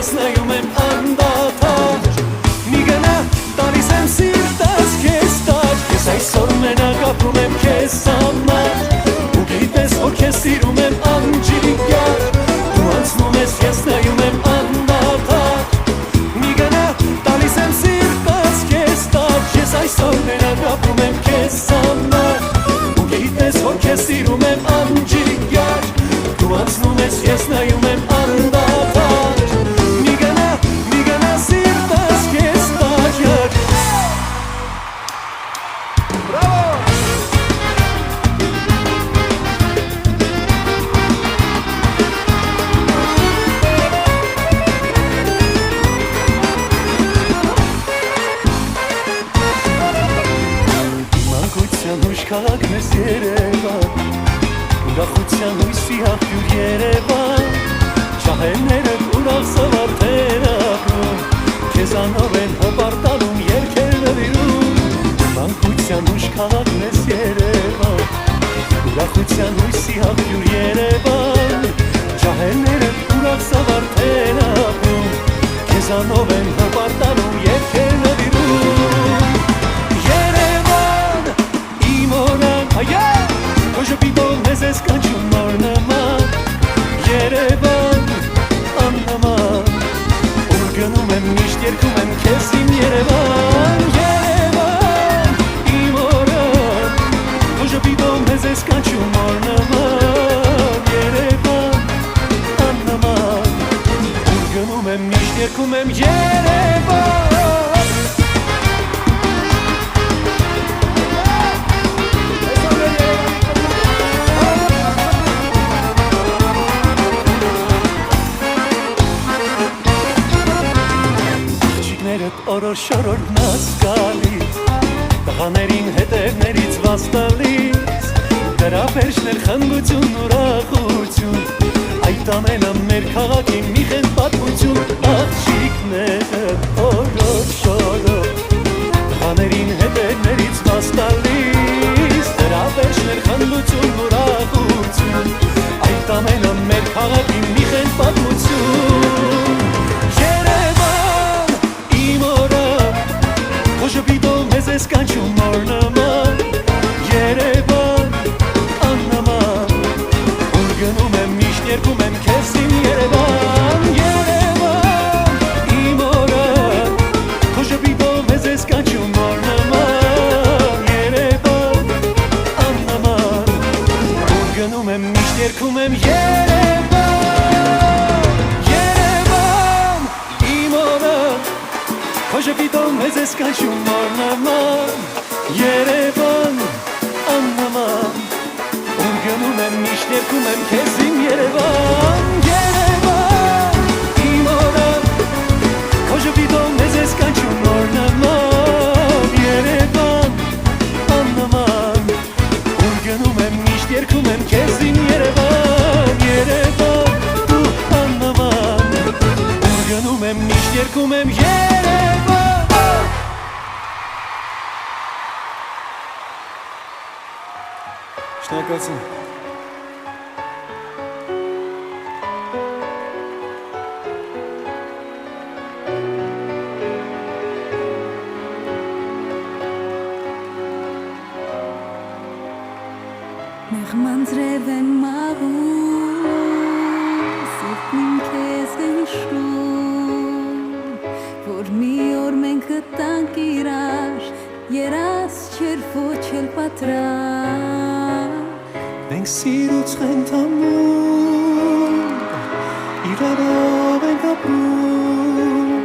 ես նայում եմ անդադար Մի գնա տալիս եմ սիրտս քեզ տար Ես այսօր մենակ ապրում եմ քեզ համար Ու գիտես որ քեզ սիրում եմ անջիգար Դու անցնում ես ես նայում եմ անդադար Մի գնա տալիս եմ սիրտս քեզ տար Ես այսօր մենակ ապրում եմ քեզ համար Ու գիտես որ քեզ սիրում եմ անջիգար Դու անցնում ես ես նայում եմ անդադար Մի գնա սիրտս քեզ տար Բրավո Ուշ քաղաքն ես Երևան Ուրախության հույսի աղբյուր Երևան Շահերները ուրախ սավարտեր ապրում Քեզանով են հպարտանում երգեր նվիրում Մանկության ուշ քաղաքն ես Երևան Ուրախության հույսի աղբյուր Երևան Շահերները ուրախ սավարտեր ապրում Քեզանով են հպարտանում երգեր նվիրում Քո ժպիտով մեզ ես կանչում նոր նման Երևան աննման Ուր գնում եմ միշտ երգում եմ քեզ իմ Երևան Երևան իմ օրան Քո ժպիտով մեզ ես կանչում նոր նման Երևան աննման Ուր գնում եմ միշտ երգում եմ Երևան Օրոշորոր նասկալից Տղաներին հետևներից վաստալից Դրա վերջներ խնգություն ուրախություն Այդ ամենը մեր քաղաքի մի խենթ պատմություն Աղջիկները օրոշորոր Տղաներին հետևներից վաստալից Դրա վերջներ խնգություն ուրախություն Այդ ամենը մեր քաղաքի մի խենթ պատմություն Ժպիտով մեզ ես կանչում նոր նման Երևան աննման Ուր գնում եմ միշտ երգում եմ քեզ իմ Երևան Երևան իմ օրան Քո ժպիտով մեզ ես կանչում նոր նման Երևան աննման Ուր գնում եմ միշտ երգում եմ Երևան Երևան իմ օրան Քո ժպիտով մեզ ես կանչում նոր նման Երևան աննման Ուր գնում եմ միշտ երգում եմ քեզ իմ Երևան Երևան իմ օրան Քո ժպիտով մեզ ես կանչում նոր նման Երևան աննման Ուր գնում եմ միշտ երգում եմ քեզ իմ Երևան Երևան դու աննման Ուր գնում եմ միշտ երգում եմ Երևան Շնորհակալություն Մեղման ձրև եմ մաղում Սիրտն իմ քեզ է հիշում Որ մի օր մենք գտանք իրար Երաս չեր ոչ էլ պատրաստ Մենք սիրուց խենթանում Իրարով ենք ապրում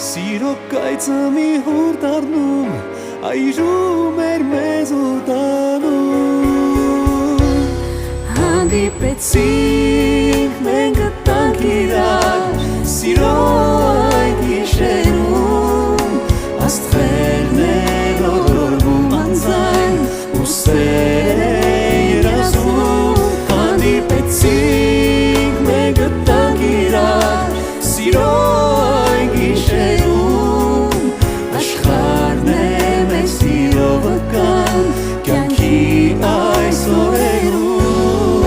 Սիրո կայծը մի հուր դառնում Այրում էր մեզ ու տանում Հանդիպեցինք մենք գտանք իրար Սիրո այդ գիշերում Աստղերն էր ողորվում անձայն ու սեր է երազում Հանդիպեցինք մենք գտանք իրար Սիրո այդ գիշերում Աշխարհն է մեծ սիրով կան Կյանքի այս օրերում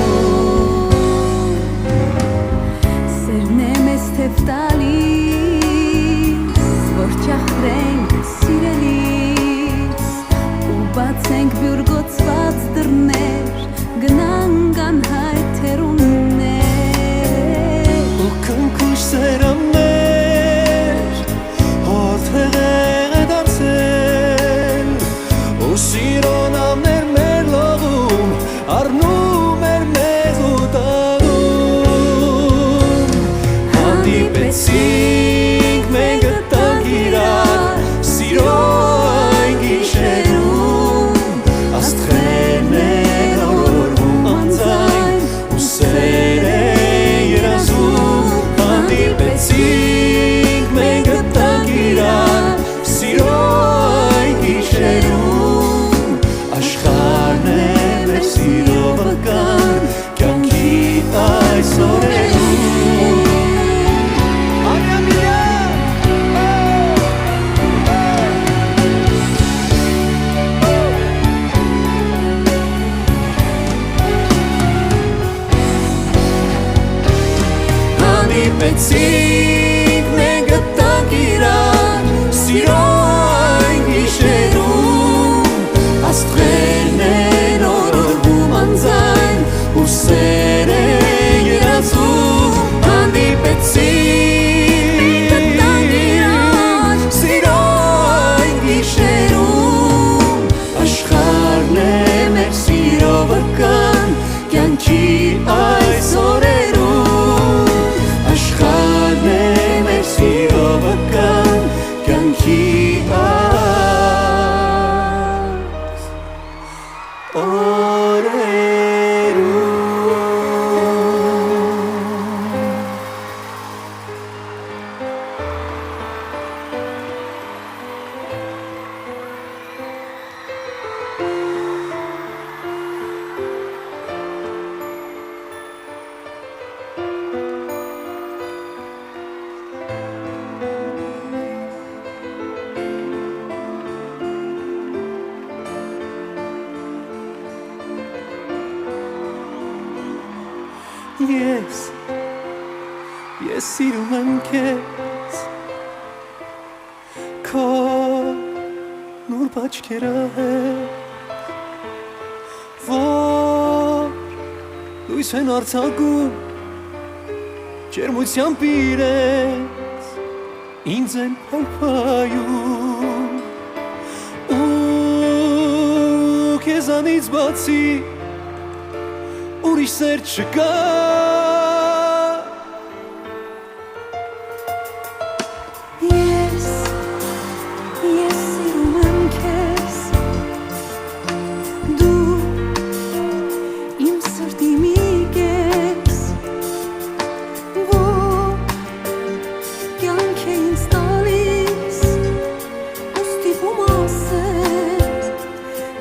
Սերն է մեզ թև տալիս Ես սիրում եմ քեզ Քո նուրբ աչքերը Որ լույս են արձակում Ջերմությամբ իրենց ինձ են փայփայում Ու քեզանից բացի ուրիշ սեր չկա Ես սիրում եմ քեզ Դու իմ սրտի մի կես Որ կյանք է ինձ տալիս Ու ստիպում ասել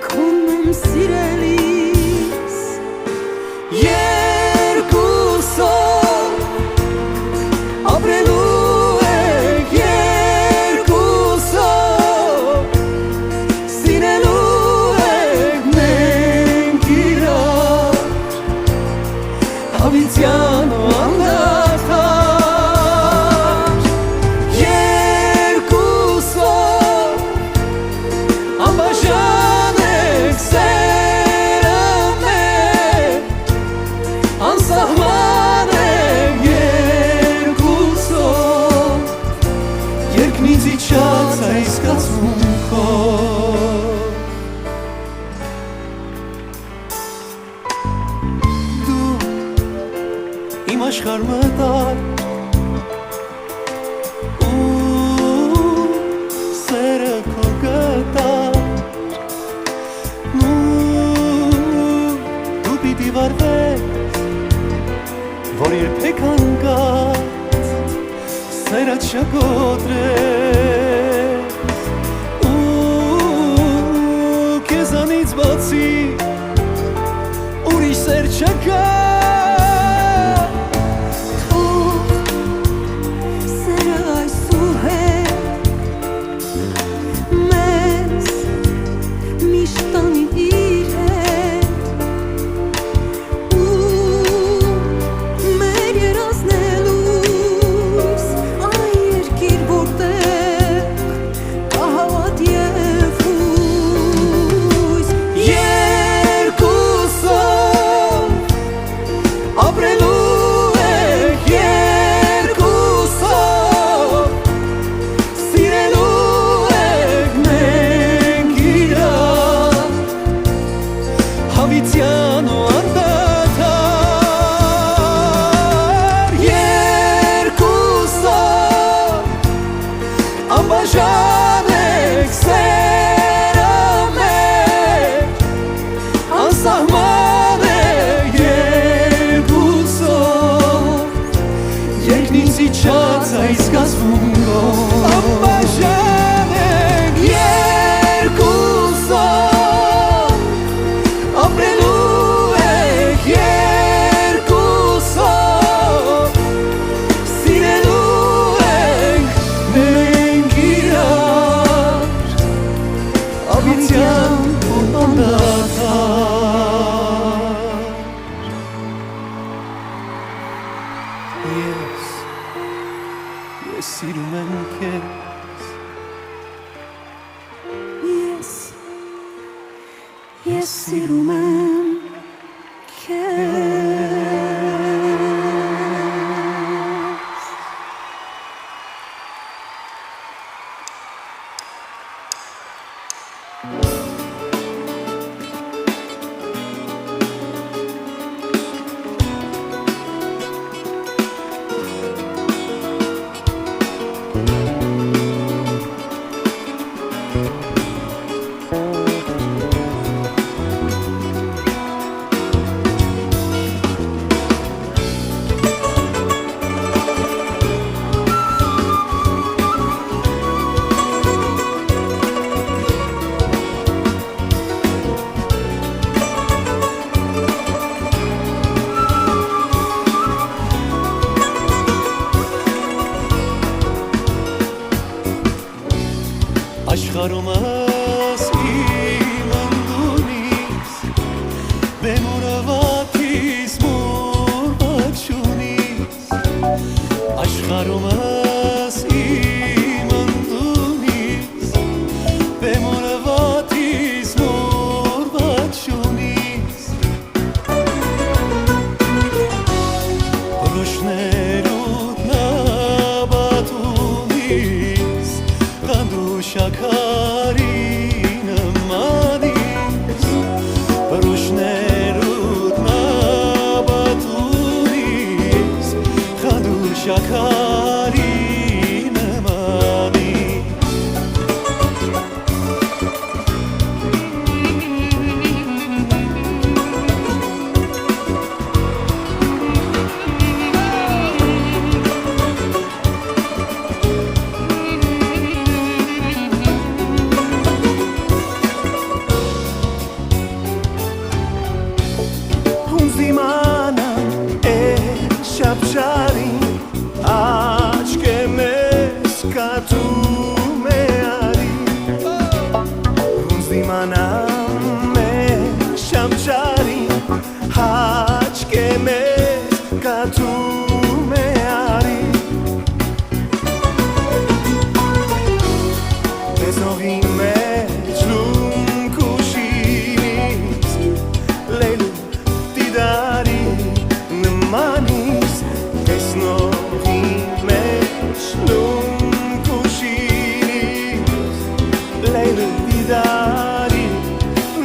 Քոնն եմ սիրելիս Երկուսով ապրելու Հավիտյան ու անդադար Երկուսով անբաժան ենք սերը մեր Անսահման ենք երկուսով Երկնից իջած այս զգացմունքով Իմ աշխարհ մտար ու սերը քո գտար դու պիտի վարվես որ երբեք անկած սերը չկոտրես ու քեզանից բացի ուրիշ սեր չկա Հավիտյան ու անդադար Երկուսով անբաժան ենք սերը մեր Անսահման ենք երկուսով Երկնից իջած այս զգացմունքով Անբաժան ենք երկուսով Ես սիրում եմ քեզ Ես սիրում եմ քեզ աշխարհումս իմ ընդունից բեմուրավատիս մուրբաչ շաքարի նմանից Պրուշներուտ նաբատուրից Խանդու շաքարի Շապշարին աչք է մեզ կատում է արի Հունց դիմանամ է շապշարին աչք է մեզ կատում է արի Տեսողի մեջ լում կուշինից լելու դիդարի նմանի Տեսնողի մեջ լում կուշինից լելու դիդարի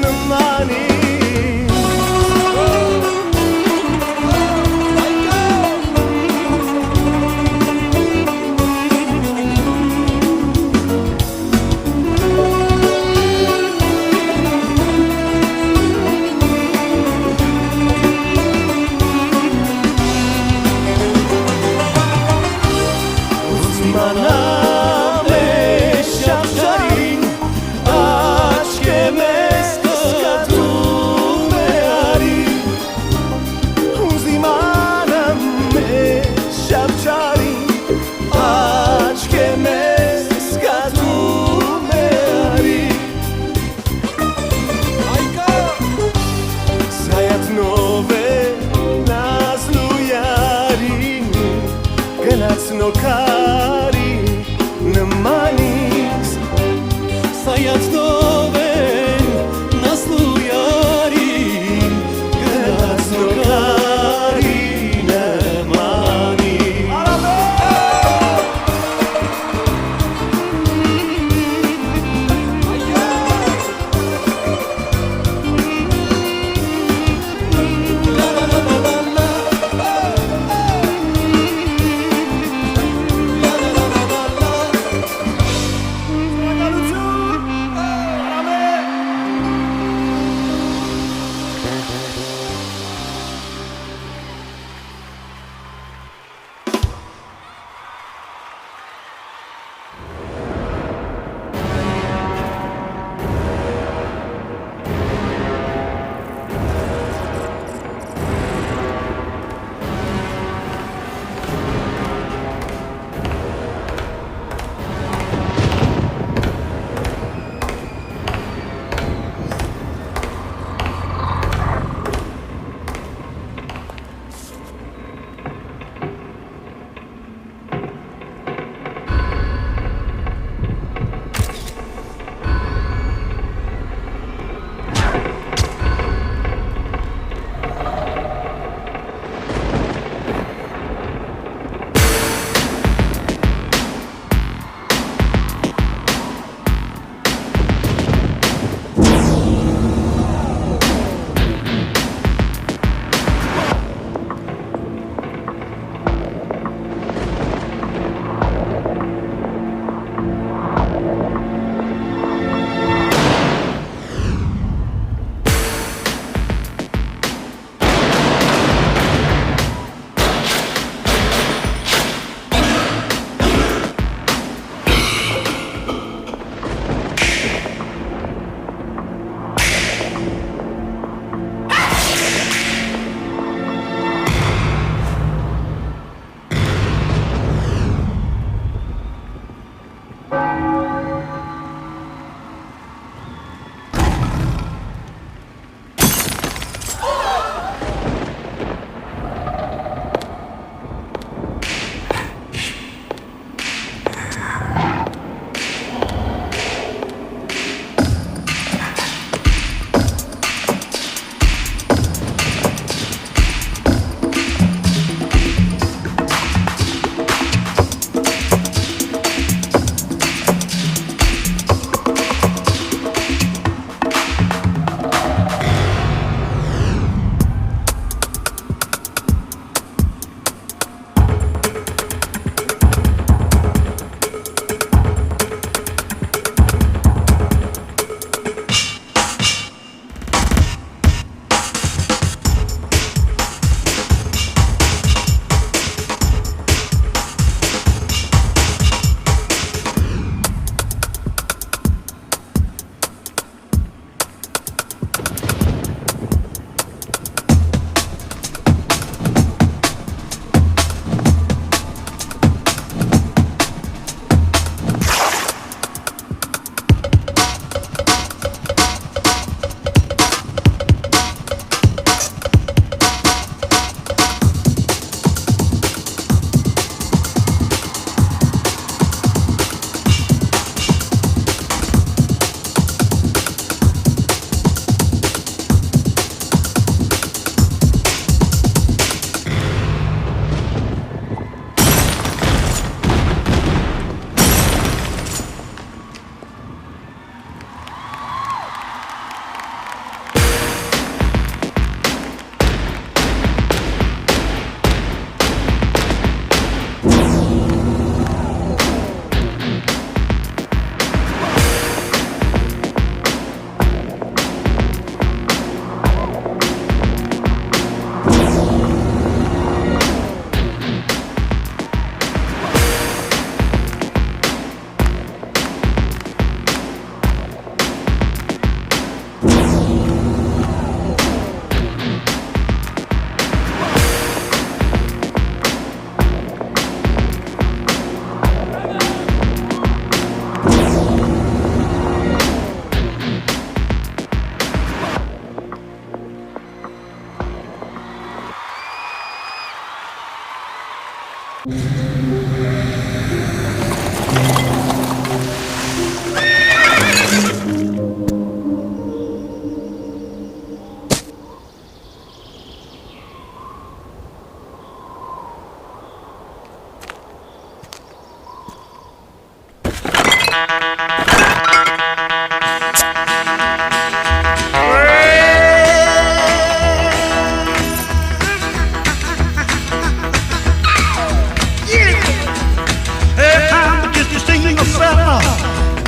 նմանից Իմանամ է շապշարին աչք է մեզ կատում է արի Հունց իմանամ է շապշարին աչք է մեզ կատում է արի Սայատնով է նազլու յարին գնացնոքարի նմանից Սայացնով են նասլու յարին գնացնոքարի նմանից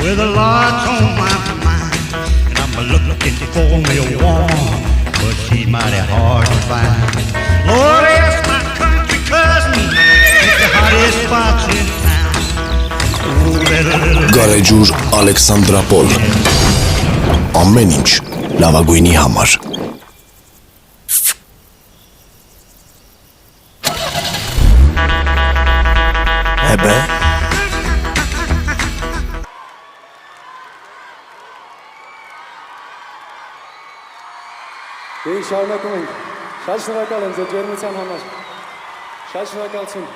with a lot on my mind. And I'm looking for me a woman, but she's mighty hard to find. Lord, yes, my country cousin, it's the hottest spots in town. Գարեջուր Ալեքսանդրապոլ ամեն ինչ լավագույնի համար Հեբե Դե շարունակում ենք շատ շնորհակալ եմ ձեր ջերմության համար շատ շնորհակալություն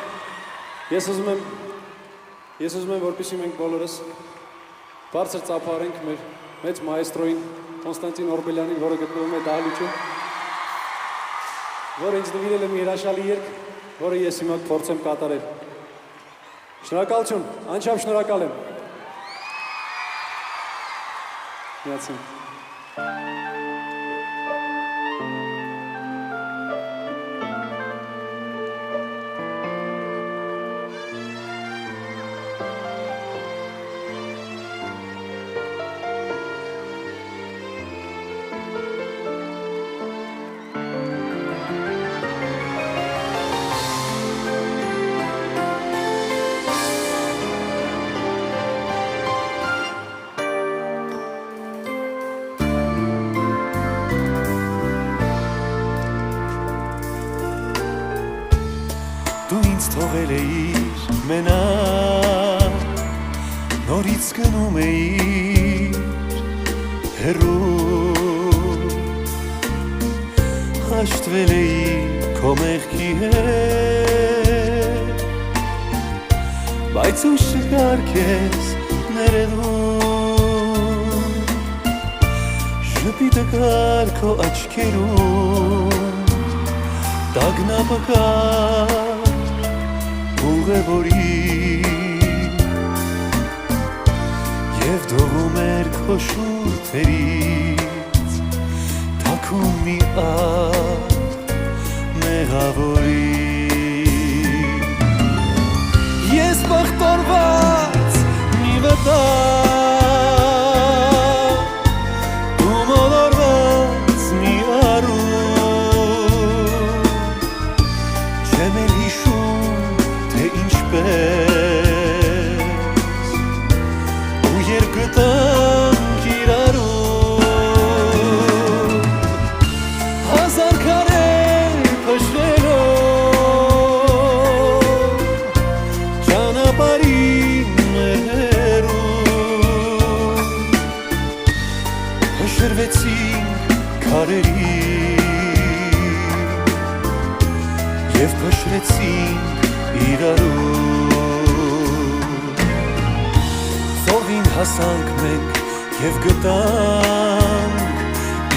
Ես ուզում եմ որպեսզի մենք բոլորս բարձր ծափարենք մեր մեծ մայեստրոին Կոնստանտին Օրբելյանին, որը գտնվում է դահլիճում, որը ինձ նվիրել է մի հրաշալի երգ, որը ես հիմա կփորձեմ կատարել։ Շնորհակալություն, անչափ շնորհակալ եմ։ Միացին։ Դու ինձ թողել էիր մենակ, նորից գնում էիր հեռու, հաշտվել էիր քո մեղքի հետ, բայց ուշ չկար քեզ ներելու, ժպիտը կար քո աչքերում, տագնապը կար ուղևորի և դողում էր քո շուրթերից թաքուն մի աղ մեղավորի Ես բախտորված մի վտանգ դու մոլորված մի առու չեմ էլ հիշում ինչպես ու երկտանք իրարու հազար քարե փշրելով ճանապարհին հեռու փշրվեցինք քարերի և փշրեցինք իրարու Ծովին հասանք մենք և գտանք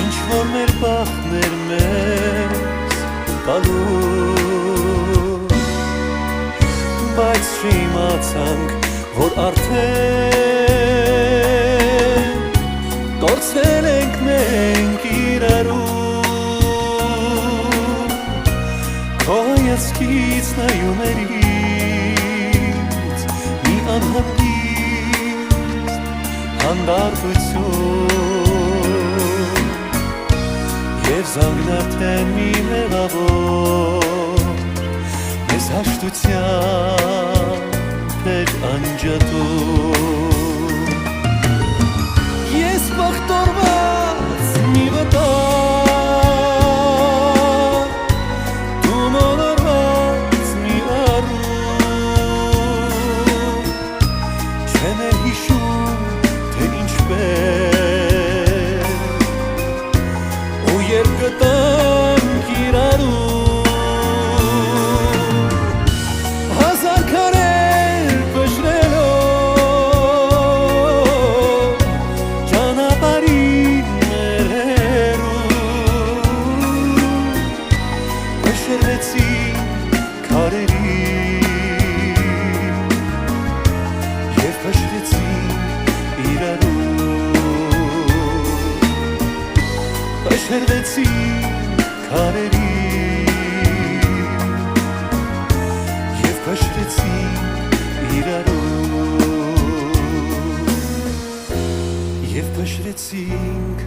ինչ-որ մեր բախտներ մեզ տալու Բայց չիմացանք, որ արդեն կորցրել ենք մենք իրարու Քո հայացքից նայում էր ինձ մի անհանգիստ հանդարտություն և զանգնարդեն մի մեղավոր մեզ հաշտությամբ էր անջատում Ես բախտորված մի վտանգ դու մոլորված մի առու չեմ էլ հիշում թե ինչպես ու երբ գտանք իրարու հազար քարեր փշրելով ճանապարհին հեռու փշրվեցինք քարերի և փշրեցինք իրարու փշրվեցինք քարերի և փշրեցինք իրարու հաշրեցինք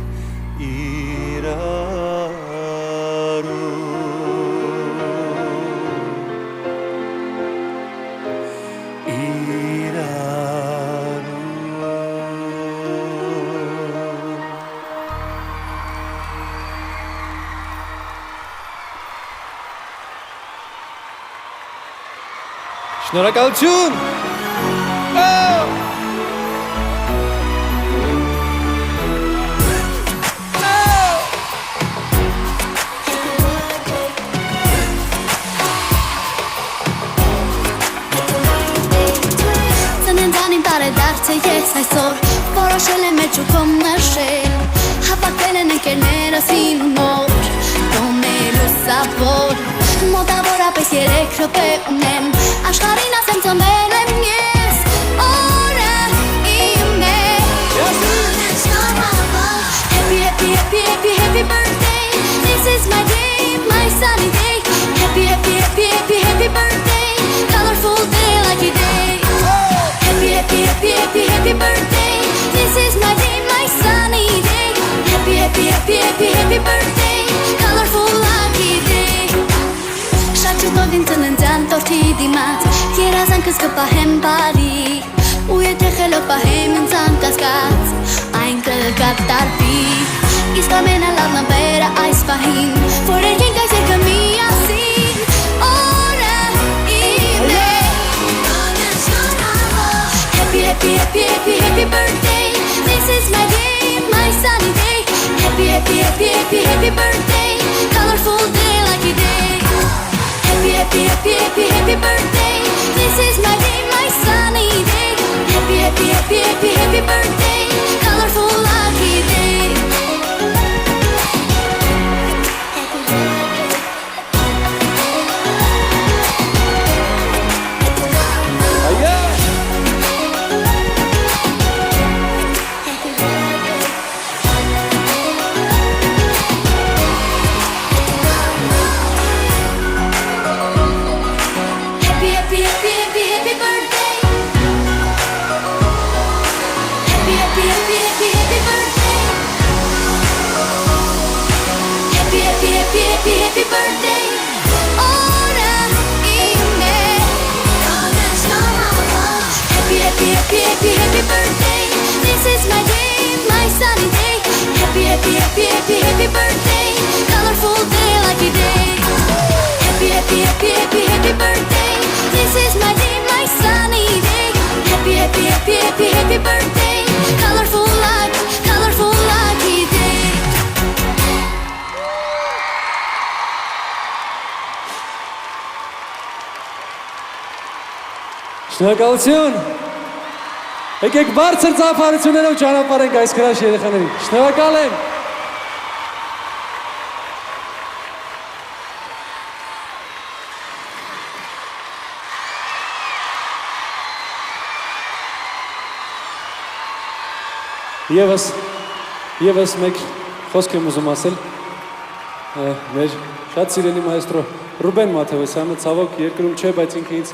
Շնորհակալություն։ Ծննդանին տարեդարձ է ես այսօր որոշել եմ մեջուկում նշել Հապակվել են ընկերներս իմ նոր Դոմելու սավոր Մոտավորապես 3 րոպե ունեմ Աշխարհին ասեմ ծնվել եմ ես Օրը իմ է Happy, happy, happy, happy, happy birthday This is my day, my sunny day Happy, happy, happy, happy, happy birthday Colorful day, lucky day Happy, happy, happy, happy, happy birthday This is my day, my sunny day Happy, happy, happy, happy, happy birthday Colorful, lucky day Շատ չտովին ծննդյան տորթի դիմաց Երազանքս կպահեմ բարի Ու եթե խելոք պահեմ ինձ անկասկած Այն կկատարվի Իսկ ամենալավն ամպերը այս պահին Որ երկենք այս երկը միասին Օրը իմ է Happy, happy, happy, happy, happy birthday This is my day, my sunny day Happy, happy, happy, happy, happy birthday Colorful day, lucky day Happy, happy, happy, happy, happy birthday This is my day, my sunny day Happy, happy, happy, happy, happy birthday Colorful, lucky day Happy, happy, happy, happy, happy birthday Happy, happy, happy, happy, happy birthday Happy, happy, happy, happy, happy birthday Օրը իմ է Happy, happy, happy, happy, happy birthday This is my day, my sunny day Happy, happy, happy, happy, happy birthday Colorful day, lucky day Happy, happy, happy, happy, happy birthday This is my day, my sunny day Happy, happy, happy, happy, happy birthday Colorful, lucky day Շնորհակալություն։ Եկեք բարձր ծափարություններով ճանապարհենք այս քրաշ երեխաներին։ Շնորհակալ եմ։ Եվս մեկ խոսք եմ ուզում ասել մեր շատ սիրելի մայստրո Ռուբեն Մաթևոսյանը ցավոք երկրում չէ, բայց ինքը ինձ